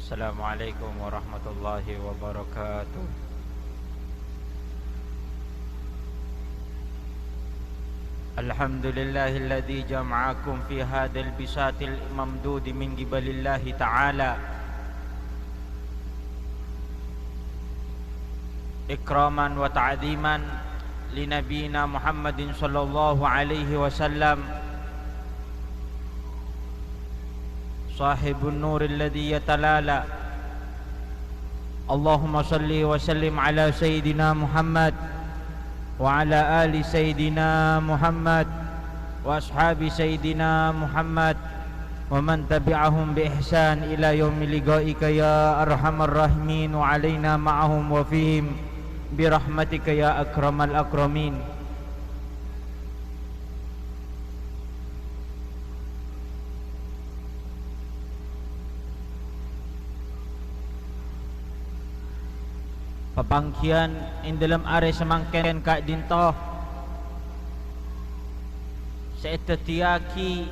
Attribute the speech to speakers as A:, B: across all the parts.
A: Assalamualaikum warahmatullahi wabarakatuh. Alhamdulillahilladzi jama'akum fi hadzal bisatil mamdud min qibalillahi ta'ala ikraman wa ta'ziman li nabiyina Muhammadin sallallahu alaihi wasallam sahibun nuril ladzi yatalala. Allahumma salli wa sallim ala sayyidina Muhammad wa ala ali sayyidina Muhammad wa ashabi sayyidina Muhammad wa man tabi'ahum bi ihsan ila yaumi liqa'ika ya arhamar rahimin wa alaina ma'ahum wa fihim bi rahmatika ya akramal akramin. Papangkian in dalam are semangken kak dintoh seetetiaki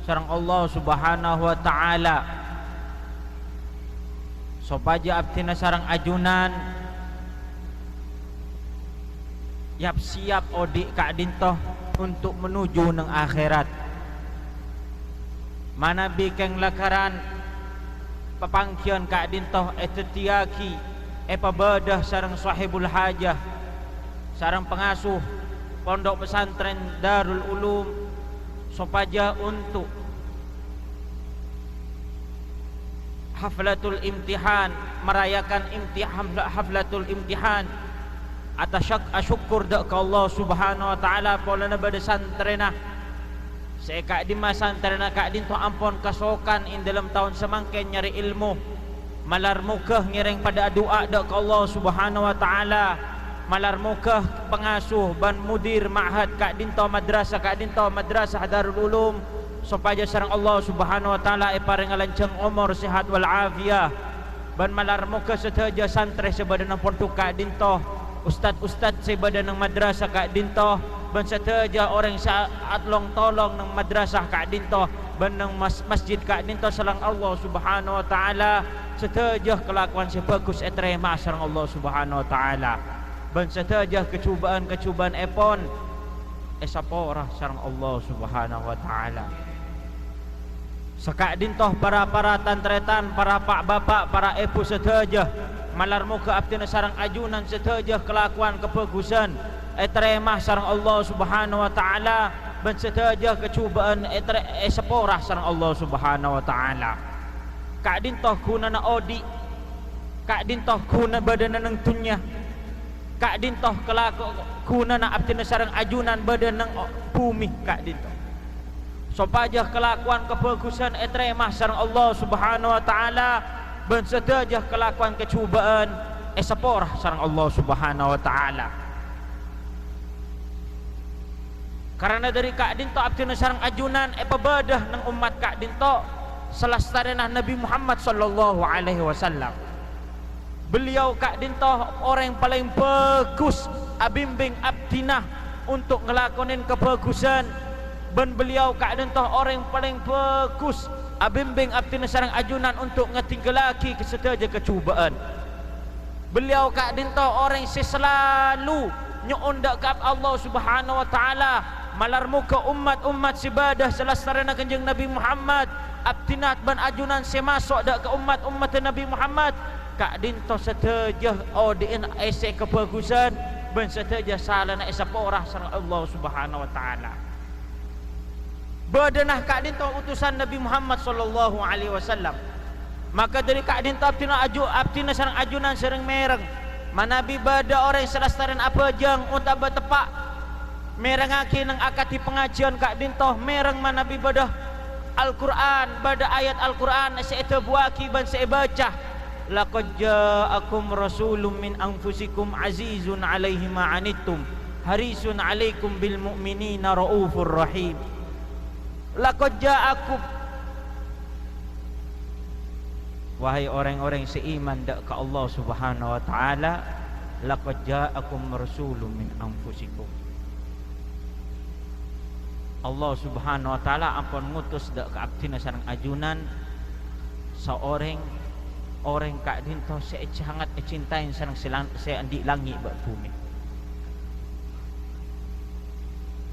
A: sareng Allah subhanahu wa ta'ala sopaja abtina sareng ajunan yap siap odi kak dintoh untuk menuju nang akhirat. Mana bikeng lakaran papangkian kak dintoh etetiaki pabadah sareng sahibul hajah sareng pengasuh pondok pesantren Darul Ulum sopaja untuk haflatul imtihan, merayakan haflatul imtihan atas syukur dak ka Allah subhanahu wa ta'ala polana bade santrenah sekak di masantrenah kak dinto ampon kasokan in dalam tahun semangken nyari ilmu malar mukah ngireng pada doa dak ka Allah subhanahu wa ta'ala malar mukah pengasuh ban mudir ma'had kak dinto madrasah Darul Ulum supaya sareng Allah subhanahu wa ta'ala paring lanceng umur sehat wal afiyah ban malar mukah sedaja santri sebadanang pondok kak dinto ustad sebadanang madrasah kak dinto ban sedaja orang saat long tolong nang madrasah kak dinto ban nang masjid kak dinto sareng Allah subhanahu wa ta'ala setajah kelakuan sebagus etrema sareng Allah subhanahu wa ta'ala ban setajah kecubaan epon esapora sareng Allah subhanahu wa ta'ala. Sekak dintoh para tantretan, para pak bapak, para ibu setajah malar muka abtina sareng ajunan setajah kelakuan kebagusan etrema sareng Allah subhanahu wa ta'ala ban setajah kecubaan esapora sareng Allah subhanahu wa ta'ala. Kak dintoh kuna na odi, kak dintoh kuna badana nang tunya, kak dintoh kelaku kuna na abtina sareng ajunan badana nang bumi kak dintoh sopaja kelakuan kebagusan etremah sareng Allah subhanahu wa ta'ala ban sedajah kelakuan kecubaan esaporah sareng Allah subhanahu wa ta'ala. Karena dari kak dintoh abtina sareng ajunan pabadah nang umat kak dintoh selastarenah Nabi Muhammad sallallahu alaihi wasallam. Beliau kak dintoh orang yang paling bagus abimbing abdinah untuk ngelakonin kebagusan dan beliau kak dintoh orang yang paling bagus abimbing abdinah sareng ajunan untuk ngetinggalaki kesedaja kecubaan. Beliau kak dintoh orang yang selalu nyondak ke Allah subhanahu wa ta'ala malar muka umat sibadah selastarenah kanjeng Nabi Muhammad abtinat ban ajunan semasuk dak ke umat Nabi Muhammad kak dinto setajah odin ese kebagusan ban setajah salana esa porah sareng Allah subhanahu wa ta'ala. Badanah kak dinto utusan Nabi Muhammad sallallahu alaihi wasallam maka dari kak dinto abtina sareng ajunan sareng mereng manabi bada orang selastaren apa jang untuk betepak merengaki nang akati pengajian kak dinto mereng manabi badah Al-Quran pada ayat Al-Quran saya buaki ban saya baca laqad ja'akum rasulun min anfusikum azizun alaihi ma anittum harisun alaikum bil mu'minina raufur rahim. Laqad ja'akum, wahai orang-orang seiman dak ke Allah subhanahu wa ta'ala, laqad ja'akum rasulun min anfusikum. Allah subhanahu wa ta'ala ampun ngutus dak ke abdina sareng ajunan seorang orang kak dinto sangat cintain sareng saya andi langit bak bumi.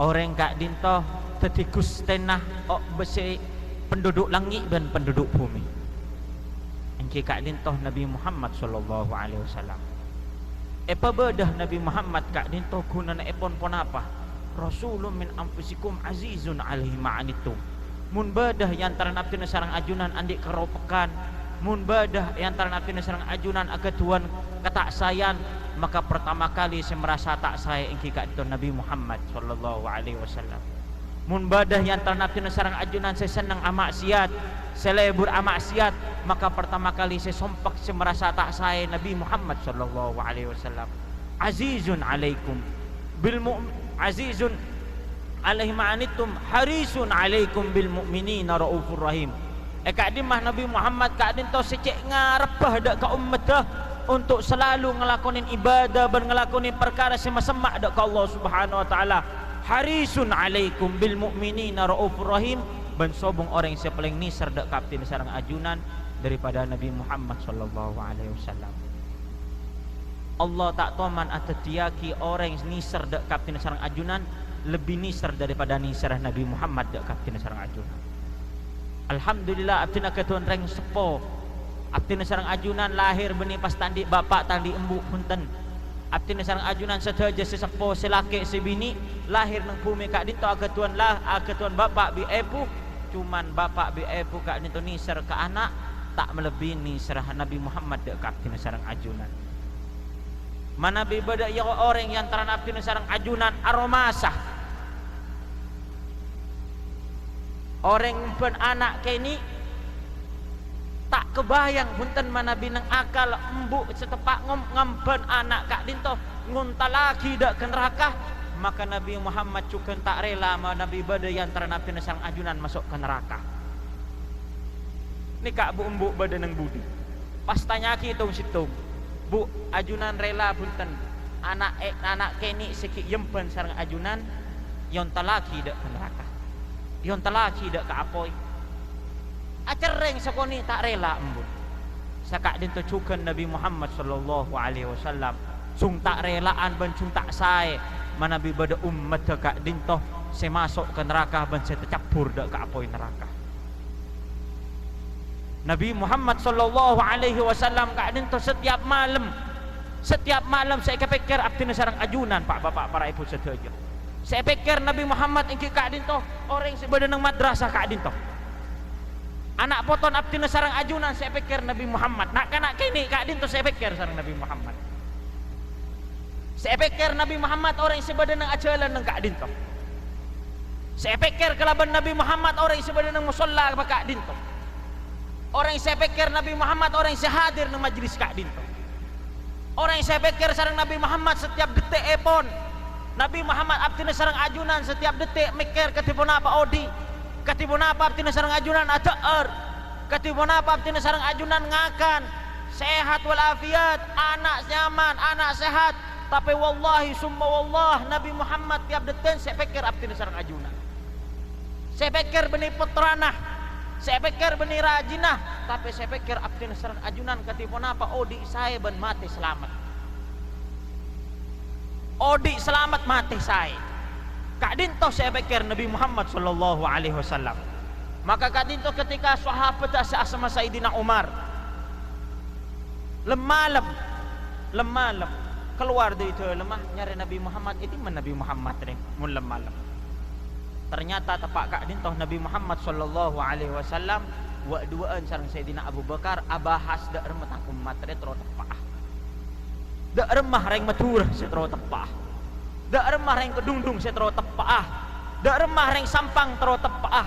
A: Orang kak dinto tetikus tenah besi penduduk langit dan penduduk bumi. Engki kak dinto Nabi Muhammad sallallahu alaihi wasallam. Apa bedah Nabi Muhammad kak dinto gunana epon pon apa? Rasulun min anfusikum azizun alaihi ma'anitum. Mun bedah yang antara naftina sareng ajunan andik keropekan, mun bedah yang antara naftina sareng ajunan agetuan katak sayan, maka pertama kali saya merasa tak saya engki kak dinto Nabi Muhammad sallallahu alaihi wasallam. Mun bedah yang antara naftina sareng ajunan saya senang amaksiat, saya lebur amaksiat, maka pertama kali saya sompak saya merasa tak saya Nabi Muhammad sallallahu alaihi wasallam. Azizun alaikum bil azizun alaihi ma'anitum harisun alaikum bil mu'minina raufur rahim. Kak dimah Nabi Muhammad kak dinto secek ngarepah dak ka ummatah untuk selalu ngelakonin ibadah dan ngelakonin perkara semak-semak dak ka Allah Subhanahu wa taala. Harisun alaikum bil mu'minina raufur rahim. Ben sobong orang yang paling nisar dak kapten sareng ajunan daripada Nabi Muhammad sallallahu alaihi wasallam. Allah tak toman atau tiaki orang yang nisar dak kapten sareng ajunan lebih nisar daripada nisar Nabi Muhammad dak kapten sareng ajunan. Alhamdulillah abdina ketuan reng sepo abdina sareng ajunan lahir benih pas tandi bapak tandi embu punten. Abdina sareng ajunan sedaja sesepo selaki sebini lahir nang bumi kak dinto agetuan bapak bi epu, cuman bapak bi epu kak dinto nisar ke anak tak melebihi nisar Nabi Muhammad dak kapten sareng ajunan. Mana beda ya orang yang antara nafsu sareng ajunan aromasah. Orang pun anak kini tak kebayang punten mana binang akal embuk setepak ngampen anak kak dinto ngunta lagi dak ke neraka, maka Nabi Muhammad juga tak rela Nabi beda yang antara nafsu sareng ajunan masuk ke neraka. Ni kak bu embuk beda nang budi. Pas tanya hitung situng. Bu, ajunan rela punten anak keni sikit yempen sareng ajunan yon talaki dak ke neraka, yon talaki dak ke apoi acereng sakoni tak rela embut sakak dinto cukan Nabi Muhammad sallallahu alaihi wasallam sung tak relaan ben sung tak sae manabi bada ummat kak dinto se masuk ke neraka ben se tercampur dak ke apoi neraka. Nabi Muhammad sallallahu alaihi wasallam kak dinto setiap malam saya kepikir abdina sareng ajunan pak bapak para ibu sedaja. Saya pikir Nabi Muhammad engki kak dinto orang sebeda nang madrasah kak dinto. Anak poton abdina sareng ajunan saya pikir Nabi Muhammad. Nak kanak kini kak dinto saya pikir sareng Nabi Muhammad. Saya pikir Nabi Muhammad orang sebeda nang ajalan nang kak dinto. Saya pikir kelaban Nabi Muhammad orang sebeda nang musalla kak dinto. Orang yang saya pikir Nabi Muhammad orang yang saya hadir di majlis kak dinto. Orang yang saya pikir sareng Nabi Muhammad setiap detik epon. Nabi Muhammad abdina sareng ajunan setiap detik mikir ketipun apa odi, ketipun apa abdina sareng ajunan ada ketipun apa abdina sareng ajunan ngakan sehat walafiat, anak nyaman, anak sehat. Tapi wallahi summa wallah Nabi Muhammad tiap detik saya pikir abdina sareng ajunan. Saya pikir benih putranah, saya pikir benih rajinah, tapi saya pikir abdina sareng ajunan ketipun apa odi saya ben mati selamat. Odi selamat mati saya. Kak dinto saya pikir Nabi Muhammad sallallahu alaihi wasallam. Maka kak dinto ketika sahabat asma Sayyidina Umar lemalam keluar dari itu lemah nyari Nabi Muhammad itu Nabi Muhammad ring mun lemalam. Ternyata tepak kak dintoh Nabi Muhammad sallallahu alaihi wasallam wa duaan sareng Sayyidina Abu Bakar abahas dak remetang umat retro tepah. Dak remah reng matur setro tepah. Dak remah reng kedungdung setro tepah. Dak remah reng sampang tro tepah.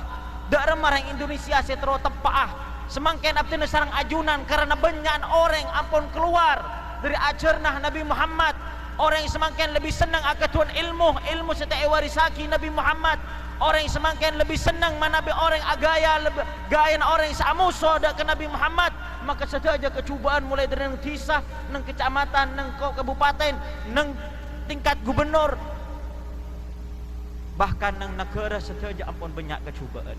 A: Dak remah reng Indonesia setro tepah. Semangken abdina sareng ajunan karena banyak orang ampun keluar dari ajarnah Nabi Muhammad. Orang yang semakin lebih senang akan tuan ilmu setiap warisaki Nabi Muhammad. Orang yang semakin lebih senang manabi orang agaya gaya orang yang samuso dak ke Nabi Muhammad, maka saja kecubaan mulai dari nang desa, nang kecamatan, nang kabupaten, nang tingkat gubernur, bahkan nang negara saja ampun banyak kecubaan.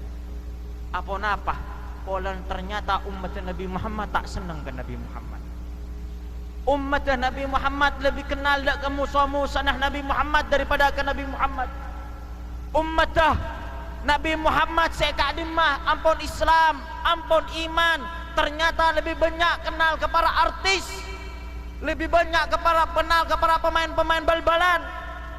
A: Apon apa? polan ternyata umat Nabi Muhammad tak senang ke Nabi Muhammad. Umat Nabi Muhammad lebih kenal dak ke musuh-musuh Nabi Muhammad daripada ke Nabi Muhammad. Umat Nabi Muhammad sekadimah ampun Islam, ampun iman, ternyata lebih banyak kenal kepada artis, lebih banyak kenal kepada pemain-pemain bal-balan,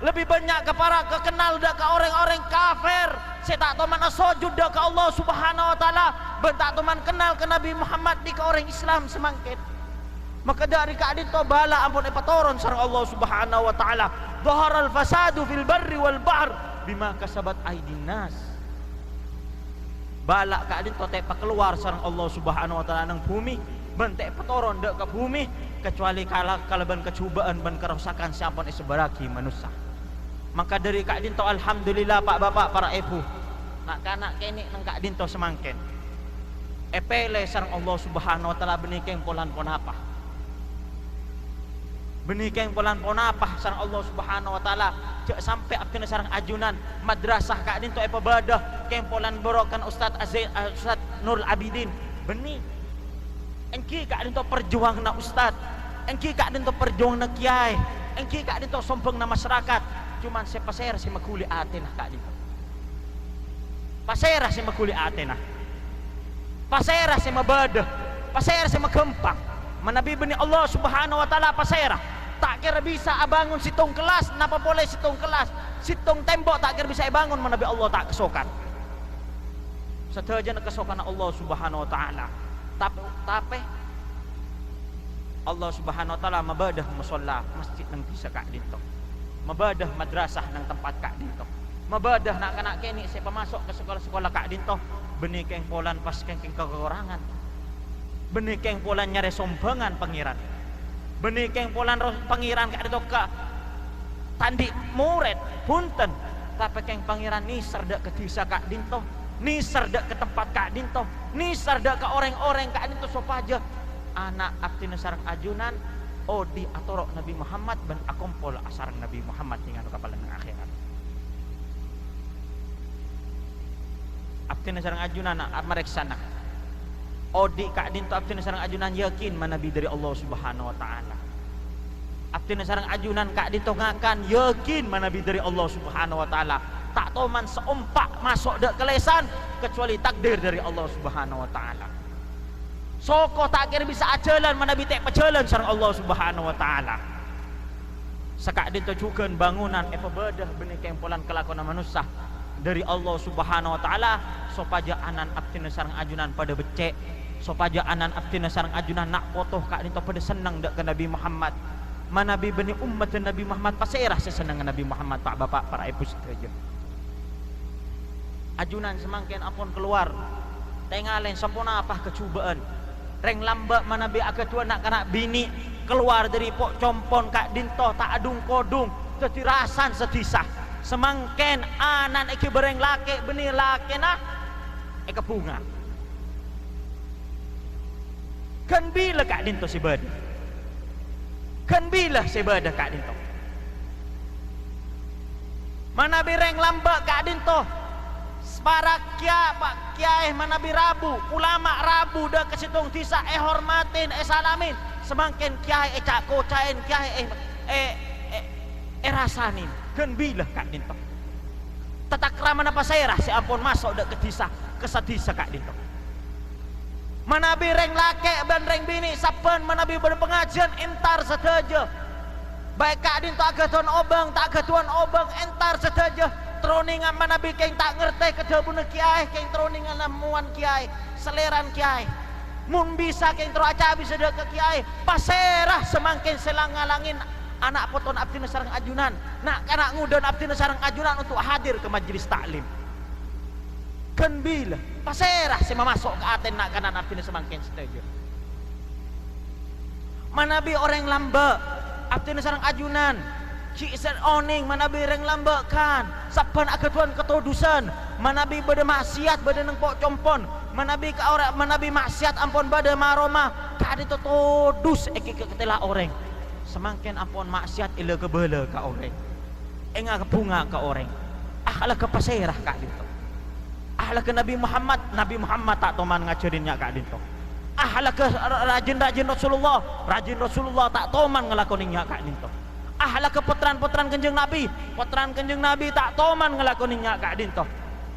A: lebih banyak kepada kenal dak ke orang-orang kafir. Saya tak tahu mana sujud dak ke Allah Subhanahu wa taala, bentak teman kenal ke Nabi Muhammad di ke orang Islam semangkit. Maka dari keadaan itu bala ampun epatoron sareng Allah Subhanahu wa taala. Dhaharal fasadu fil barri wal bahr bima kasabat aydin nas. Bala keadaan itu tepa keluar sareng Allah Subhanahu wa taala nang bumi, bentek petoron dak ke bumi kecuali kalaban kecubaan ban kerusakan siapun sebaraki manusia. Maka dari keadaan itu alhamdulillah Pak Bapak para ibu, nak kanak kene nang keadaan itu semangken. Epele sareng Allah Subhanahu wa taala benikeng polan pon apa? Benikeng polan pon apa sareng Allah Subhanahu wa taala cek sampai abdina sareng ajunan madrasah kadin to epabadah kempolan borokan Ustaz Nurul Abidin benih engki kadin to perjuang na Ustaz, engki kadin to perjuang na kiai, engki kadin to sombong na masyarakat, cuman se pasera si maguli atin kadin pasera si maguli atin pasera si mabadah, pasera si magempang manabi beni Allah Subhanahu wa taala pasera tak kira bisa abangun sitong kelas, napa boleh sitong kelas, sitong tembok tak kira bisa abangun manabi Allah tak kesokan. Sadaja nak kesokan Allah Subhanahu wa taala. Tapi Allah Subhanahu wa taala mabadah musalla masjid nang bisa kak dito. Mabadah madrasah nang tempat kak dito. Mabadah nak kanak kini saya pemasok ke sekolah-sekolah kak dito. Benih keng polan pas keng kekurangan. Benih keng polan nyari sombangan pangeran. Benih keng polan pangeran kak dito ka tandi murid punten, tapi keng pangeran ni serdak ke desa kak dinto, ni serdak ke tempat kak dinto, ni serdak ke orang-orang kak dinto sopaja anak abdina sareng ajunan odi atorok Nabi Muhammad ben akompol asarang Nabi Muhammad dengan kapalan ng akhirat. Abdina sareng ajunan mareksana odi kak dinto abdina sareng ajunan yakin manabi dari Allah Subhanahu wa taala. Abdina sareng ajunan kak dinto ngakan yakin manabi dari Allah Subhanahu wa taala. Tak toman seompak masuk dak kelesan kecuali takdir dari Allah Subhanahu wa taala. Soko tak kira bisa ajalan manabi tek pejalan sareng Allah Subhanahu wa taala. Sakak dinto juga bangunan epabadah benih kempolan kelakuan manusia dari Allah Subhanahu wa taala sopaja anan abdina sareng ajunan pada becek, sopaja anan abdina sareng ajunan nak foto kak dinto pada senang dak ke Nabi Muhammad. Manabi bani umat Nabi Muhammad pasirah sesenang Nabi Muhammad Pak Bapak para ibu sekalian. Ajunan semangkin ampun keluar tengalen sampuna apa kecubaan reng lambak manabi agatua nak kanak bini keluar dari pok compon kak dinto tak adung kodung tetirasan sedisah semangken anan iki bereng lake benih lake nah eka bunga kan bila kak dinto si badi kan bila si bada kak dinto mana bireng lambak kak dinto para pak kiai mana birabu ulama rabu dah kesitong tisa hormatin salamin semangken kiai cak kocain kiai rasanin kan bila kak dinto tatak ramana pasera si ampun masuk dak ke desa kesadisa kak dinto manabi reng lake dan reng bini saben manabi berpengajian entar sedaja baik kak dinto agaton obang tak agatuan obang entar sedaja troningan manabi keng tak ngerti kedabun kiai keng troningan namuan kiai seleran kiai mun bisa keng teraca bisa dak ke kiai paserah semangkin selang-ngalangin anak poton abdina sareng ajunan nak anak ngudon abdina sareng ajunan untuk hadir ke majelis taklim kan bila paserah sema masuk ke aten nak kanan abdina semangkin setuju manabi orang lamba abdina sareng ajunan Ciset oning manabi reng lambakan saban agatuan ketodusan manabi bade maksiat bade neng pok compon manabi ka ora manabi maksiat ampun bade maroma kadi to todus iki ketela oreng semangken ampun maksiat ila kebele ka oreng enga bunga ka oreng akala ke paserah ka dito ahla ke Nabi Muhammad tak toman ngajarinnya kak dinto. Ahla ke rajin Rasulullah tak toman ngelakoninya kak dinto. Ahla ke putran Kanjeng Nabi tak toman ngelakoninya kak dinto.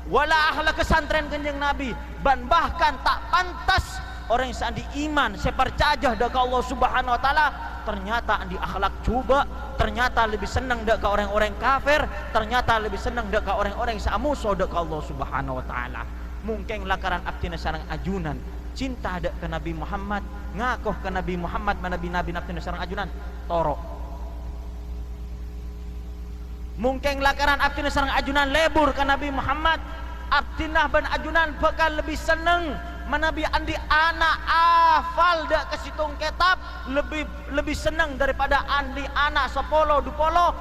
A: Wala ahla ke santren Kanjeng Nabi, dan bahkan tak pantas orang yang sandi iman sepercaya dak Allah Subhanahu wa taala, ternyata andi akhlak coba, ternyata lebih senang dak ke orang-orang kafir, ternyata lebih senang dak ke orang-orang samuso dak Allah Subhanahu wa taala. Mungkin lakaran abdina sareng ajunan cinta dak ke Nabi Muhammad, ngakoh ke Nabi Muhammad nabi abdina sareng ajunan toro. Mungkin lakaran abdina sareng ajunan lebur ke Nabi Muhammad, abdinah ban ajunan bakal lebih seneng menabi andi anak afal dak kesitung kitab, lebih senang daripada andi anak sepolo dupolo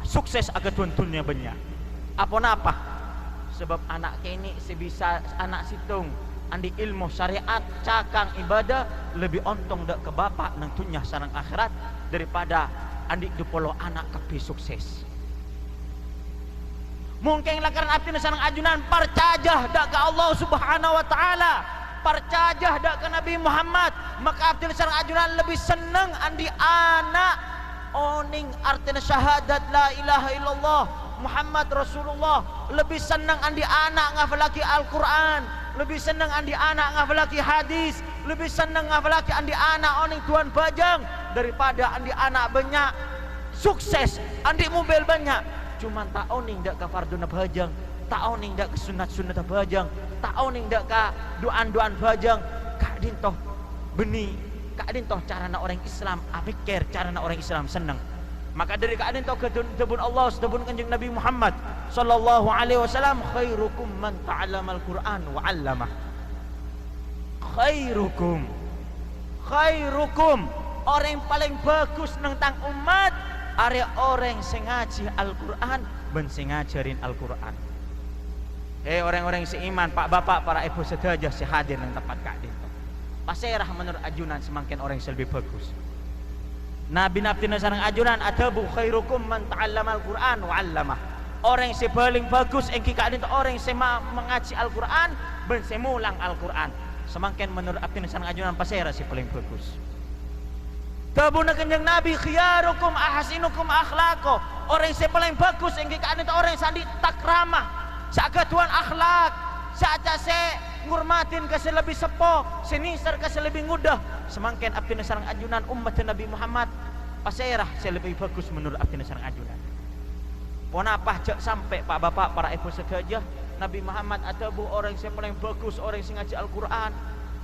A: sukses agak tuntunnya banyak. Apa sebab anak kini sebisa anak situng andi ilmu syariat cakang ibadah lebih ontong dak ke bapak nang tunyah sarang akhirat daripada andi dupolo anak kepi sukses. Mungkin lakaran abdi sareng ajunan percaya dak ke Allah Subhanahu wa taala, percaya dak ke Nabi Muhammad, maka abdi sareng ajunan lebih seneng andi anak oning artinya syahadat la ilaha illallah Muhammad Rasulullah, lebih seneng andi anak ngafalaki Al-Qur'an, lebih seneng andi anak ngafalaki hadis, lebih seneng ngafalaki andi anak oning tuan bajang daripada andi anak banyak sukses andi mobil banyak. Cuman tak oning dak ka farduna bajang, tak oning dak ke sunat bajang, tak oning dak ka duan bajang. Kak dintoh beni, kak dintoh carana orang Islam apikir, carana orang Islam seneng. Maka dari kak dintoh ke debun Allah, debun Kanjeng Nabi Muhammad sallallahu alaihi wasallam, khairukum man ta'allamal Qur'an wa 'allamah. Khairukum orang yang paling bagus tentang umat are orang sing ngaji Al-Qur'an ben sing ngajarin Al-Qur'an. Orang-orang seiman, Pak Bapak, para ibu sedaya sehadir nang tempat kak dinto. Pasirah menurut ajunan semakin orang yang lebih bagus. Nabi sareng ajunan adabu khairukum man ta'allamal Qur'an wa 'allamah. Orang yang paling bagus engki kak dinto orang yang mengaji Al-Qur'an ben semulang Al-Qur'an. Semakin menurut abdi sareng ajunan pasirah si paling bagus. Tabuna Kanjeng Nabi khiyarukum ahasinukum akhlaqo. Orang yang paling bagus engki kak dinto orang yang sandi takramah, sagatuan akhlak, saja se ngurmatin ke lebih sepo, senisar ke lebih mudah. Semakin abdi sareng ajunan umat Nabi Muhammad pasirah se lebih bagus menurut abdi sareng ajunan. Ponapah jak sampai Pak Bapak, para ibu sedaya, Nabi Muhammad adabu orang yang paling bagus, orang yang ngaji Al-Qur'an,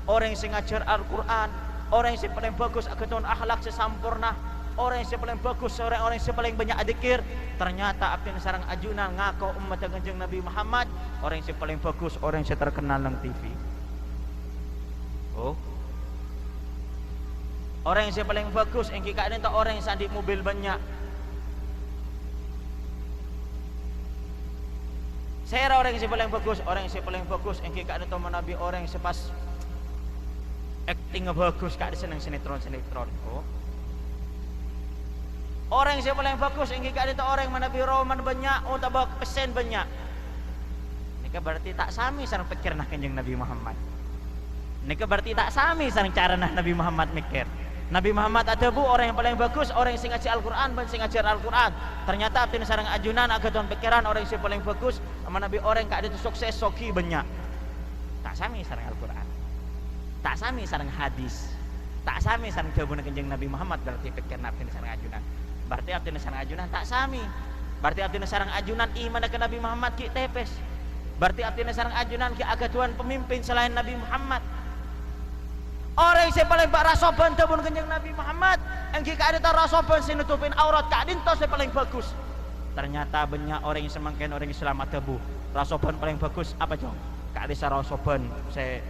A: orang yang ngajar Al-Qur'an, orang yang paling bagus agatuan akhlak sesampurna, orang yang paling bagus, orang yang paling banyak dzikir. Ternyata abdi sareng ajunan ngaku umat Kanjeng Nabi Muhammad orang yang paling bagus, orang yang terkenal nang TV. Orang yang paling bagus engki kak dinto orang yang sandi mobil banyak. Saya orang yang paling bagus engki kak dinto menabi orang yang sepas acting bagus kak seneng sinetron. Orang yang paling bagus engki kak dinto orang menabi roman banyak, tabak pesen banyak. Nika berarti tak sami sareng pikir nah Kanjeng Nabi Muhammad. Nika berarti tak sami sareng cara nah Nabi Muhammad mikir. Nabi Muhammad adabu orang yang paling bagus, orang yang ngaji Al-Qur'an ban sing ngajar Al-Qur'an. Ternyata abdi sareng ajunan agatuan pikiran orang yang paling bagus sama Nabi orang kak itu sukses soki banyak. Tak sami sareng Al-Qur'an, tak sami sareng hadis, tak sami sareng dawuh Kanjeng Nabi Muhammad. Berarti pikir abdi sareng ajunan, berarti abdi sareng ajunan tak sami. Berarti abdi sareng ajunan iman ke Nabi Muhammad ki tepes. Berarti abdi sareng ajunan ki agatuan pemimpin selain Nabi Muhammad. Orang yang paling rasoban tabun Kanjeng Nabi Muhammad engki ka ada rasoban sinutupin aurat kak dinto paling bagus. Ternyata banyak orang yang semakin orang Islam adabu rasoban paling bagus apa jong? Kak ada rasoban saya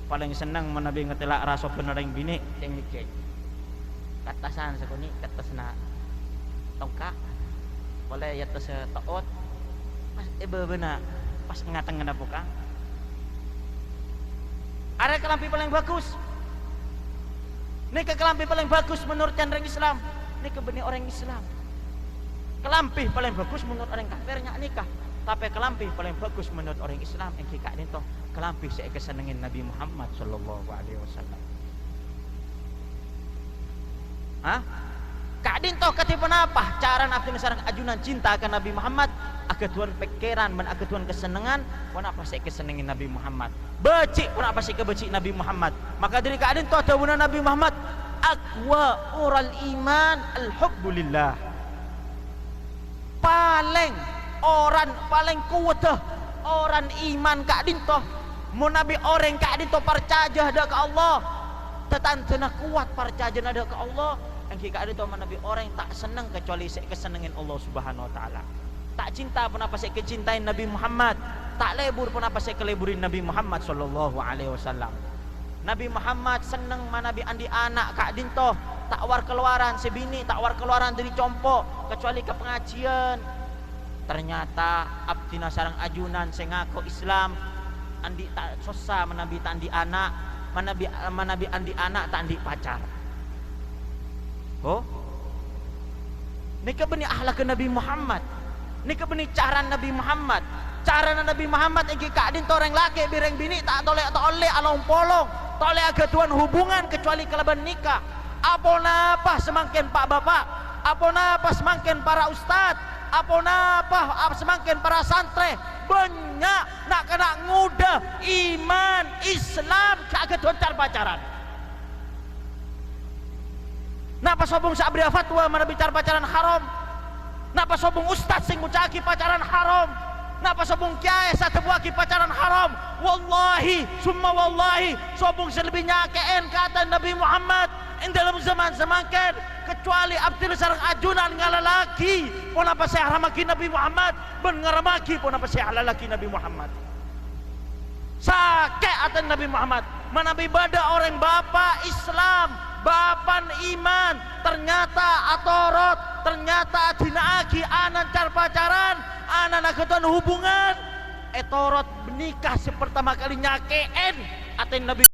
A: paling senang menabi ngetelak rasoban orang bini yang nikah. Katasan sakuni katasna tongkak boleh ya tas taot pas beuna pas ngateng-ngateng buka. Ada kelampi paling bagus. Nika kelampi paling bagus menurut orang Islam. Nika benih orang Islam. Kelampi paling bagus menurut orang kafirnya nikah. Tapi kelampi paling bagus menurut orang Islam yang kikak ini toh kelampi saya kesenengin Nabi Muhammad sallallahu alaihi wasallam. Hah? Kak din toh ketipu apa? Cara nafsin sarang ajunan cinta akan Nabi Muhammad, aketuan pikiran men aketuan kesenangan, kenapa saya kesenengin Nabi Muhammad? Becik kenapa saya kebecik Nabi Muhammad? Maka dari kak din toh tawuna Nabi Muhammad aqwa ural iman al-hubbulillah. Paling kuat orang iman kak din toh mau Nabi orang kak din toh percaya dah ke Allah. Tetantena kuat percaya dah ke Allah. Yang kak din toh Nabi orang tak senang kecuali saya kesenengin Allah Subhanahu wa taala. Tak cinta pun apa saya kecintain Nabi Muhammad, tak lebur pun apa saya keleburin Nabi Muhammad sallallahu alaihi wasallam. Nabi Muhammad seneng Nabi andi anak kak din toh tak war keluaran sebini, tak war keluaran dari compo kecuali ke pengajian. Ternyata abdina sarang ajunan sengaku Islam andi tak susah menabi tak andi anak, menabi andi anak tak andi pacar. Oh, ini kebeni akhlak Nabi Muhammad, ini kebeni cara Nabi Muhammad, cara Nabi Muhammad yang kak din orang laki bireng bini tak toleh along polong, toleh ketuan hubungan kecuali kelaban nikah. Apa napa semakin pak bapak, apa napa semakin para ustad, apa napa semakin para santri banyak nak kena ngudah iman Islam kak ketuan cara pacaran. Napa sobong sabria fatwa menabi cara pacaran haram? Napa sobong ustaz sing ngucaki pacaran haram? Napa sobong kiai satebuaki pacaran haram? Wallahi summa wallahi sobong selebihnya keen kata Nabi Muhammad in dalam zaman semakin kecuali abdil sarang ajunan ngalalaki pun apa saya haramaki Nabi Muhammad ben ngaramaki pun apa saya halalaki Nabi Muhammad. Sakit atan Nabi Muhammad menabi bada orang bapak Islam, bapan iman, ternyata atorot, ternyata dinaaki anan car pacaran, anan aketan hubungan, etorot menikah sepertama kali nyakeen aten Nabi